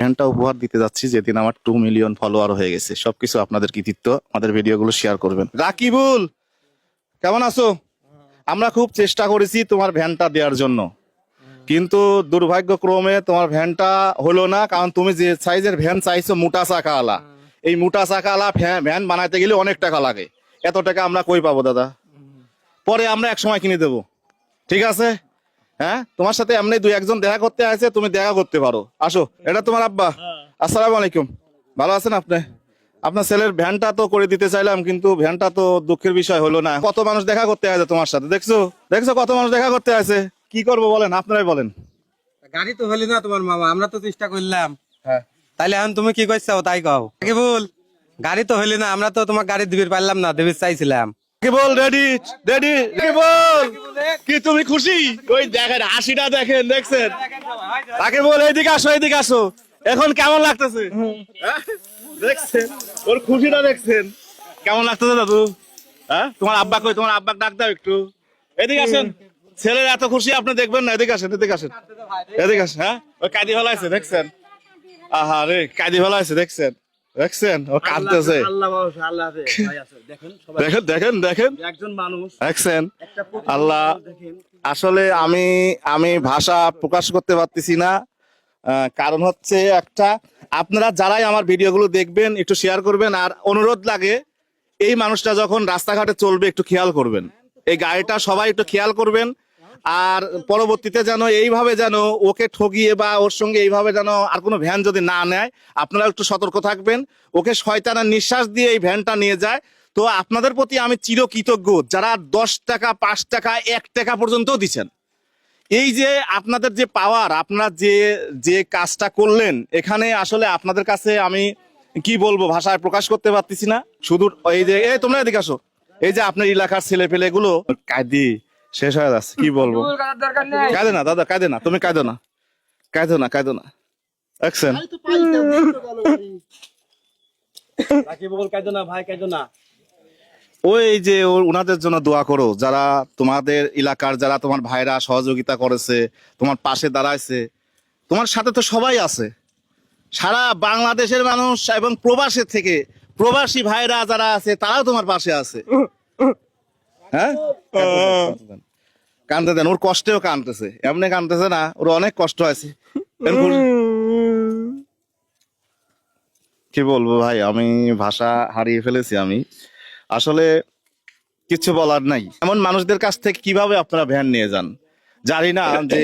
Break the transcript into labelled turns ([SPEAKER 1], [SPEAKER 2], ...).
[SPEAKER 1] ভ্যানটা উপহার দিতে যাচ্ছি যেদিন আমার 2 মিলিয়ন ফলোয়ার হয়ে গেছে। সবকিছু আপনাদের কৃতিত্ব, আমাদের ভিডিওগুলো শেয়ার করবেন। রাকিবুল, কেমন আছো? আমরা খুব চেষ্টা করেছি তোমার ভ্যানটা দেওয়ার জন্য, কিন্তু দুর্ভাগ্যক্রমে তোমার ভ্যানটা হলো না। কারণ তুমি যে সাইজের ভ্যান চাইছো মোটা চাকাওয়ালা, এই মোটা চাকাওয়ালা ভ্যান বানাইতে গেলে অনেক টাকা লাগে। এত টাকা আমরা কই পাবো দাদা? পরে আমরা এক সময় কিনে দেবো, ঠিক আছে? হ্যাঁ, তোমার সাথে এমনি 2-1 জন দেখা করতে আছে, তুমি দেখা করতে পারো, আসো। এটা তোমার আব্বা। আসসালামু আলাইকুম, ভালো আছেন আপনি? আপনার ছেলের ভ্যানটা তো করে দিতে চাইলাম, কিন্তু ভ্যানটা তো দুঃখের বিষয় হলো না। কত মানুষ দেখা করতে আছে তোমার সাথে, দেখছো দেখছো কত মানুষ দেখা করতে আছে। কি করবো বলেন, আপনারাই বলেন।
[SPEAKER 2] গাড়ি তো হলি না তোমার মামা, আমরা তো চেষ্টা করলাম।
[SPEAKER 1] হ্যাঁ,
[SPEAKER 2] তাইলে এখন তুমি কি করছো তাই কও। কি বল, গাড়ি তো হলি না, আমরা তো তোমার গাড়ি দিবির পারলাম না, দিবির চাইছিলাম।
[SPEAKER 1] কি বল, রেডি রেডি, কি বল, কি তুমি খুশি? ওই দেখেন হাসিটা, দেখেন, দেখছেন? তাকে বল এইদিকে আসো, এইদিকে আসো। এখন কেমন লাগতেছে? হ্যাঁ? দেখছেন ওর খুশিটা, দেখছেন কেমন লাগতেছে দাদু? হ্যাঁ, তোমার আব্বা কই? তোমার আব্বা ডাক দাও একটু, এদিকে আসেন। ছেলের এত খুশি আপনি দেখবেন না, এদিকে আসেন, এদিকে আসেন, এদিকে আসেন। হ্যাঁ, ওই কাঁদি ফেলা আছে, দেখছেন? আহা রে, কাঁদি ফেলা আছে, দেখছেন? দেখছেন ও কাঁদতেছে। দেখেন দেখেন দেখেন, দেখছেন? আল্লাহ, আসলে আমি আমি ভাষা প্রকাশ করতে পারতেছি না। কারণ হচ্ছে একটা, আপনারা যারাই আমার ভিডিওগুলো দেখবেন একটু শেয়ার করবেন। আর অনুরোধ লাগে, এই মানুষটা যখন রাস্তাঘাটে চলবে একটু খেয়াল করবেন, এই গাড়িটা সবাই একটু খেয়াল করবেন। আর পরবর্তীতে যেন এইভাবে যেন ওকে ঠগিয়ে বা ওর সঙ্গে এইভাবে যেন আর কোনো ভ্যান যদি না নেয়, আপনারা একটু সতর্ক থাকবেন। ওকে শয়তানের নিঃশ্বাস দিয়ে এই ভ্যানটা নিয়ে যায়। তো আপনাদের প্রতি আমি চিরকৃতজ্ঞ, যারা 10 টাকা, 5 টাকা, 1 টাকা পর্যন্ত দিচ্ছেন। এই যে আপনাদের যে পাওয়ার, আপনারা যে যে কাজটা করলেন, এখানে আসলে আপনাদের কাছে আমি কি বলবো, ভাষায় প্রকাশ করতে পারতেছি না। শুধু এই যে তোমরা এদিকে আসো, এই যে আপনার এলাকার ছেলে পেলে গুলো কাঁদি শেষ হয়ে যাচ্ছে, কি বলবো। কাঁদে না দাদা, কাঁদে না, তুমি কাঁদো না, কাঁদো না, কাঁদো না, দেখছেন? ওই যে ওনাদের জন্য দোয়া করো, যারা তোমাদের এলাকার, যারা তোমার ভাইরা সহযোগিতা করেছে, তোমার পাশে দাঁড়াইছে। তোমার সাথে তো সবাই আছে, সারা বাংলাদেশের মানুষ এবং প্রবাসের থেকে প্রবাসী ভাইরা যারা আছে তারাও তোমার পাশে আছে। হ্যাঁ, কানতে দেন, ওর কষ্টেও কানতেছে, এমনি কানতেছে না, ওর অনেক কষ্ট আছে। কি বলবো ভাই, আমি ভাষা হারিয়ে ফেলেছি। আমি আসলে কিছু বলার নাই। এমন মানুষদের কাছ থেকে কিভাবে আপনারা ভ্যান নিয়ে যান? জানি না যে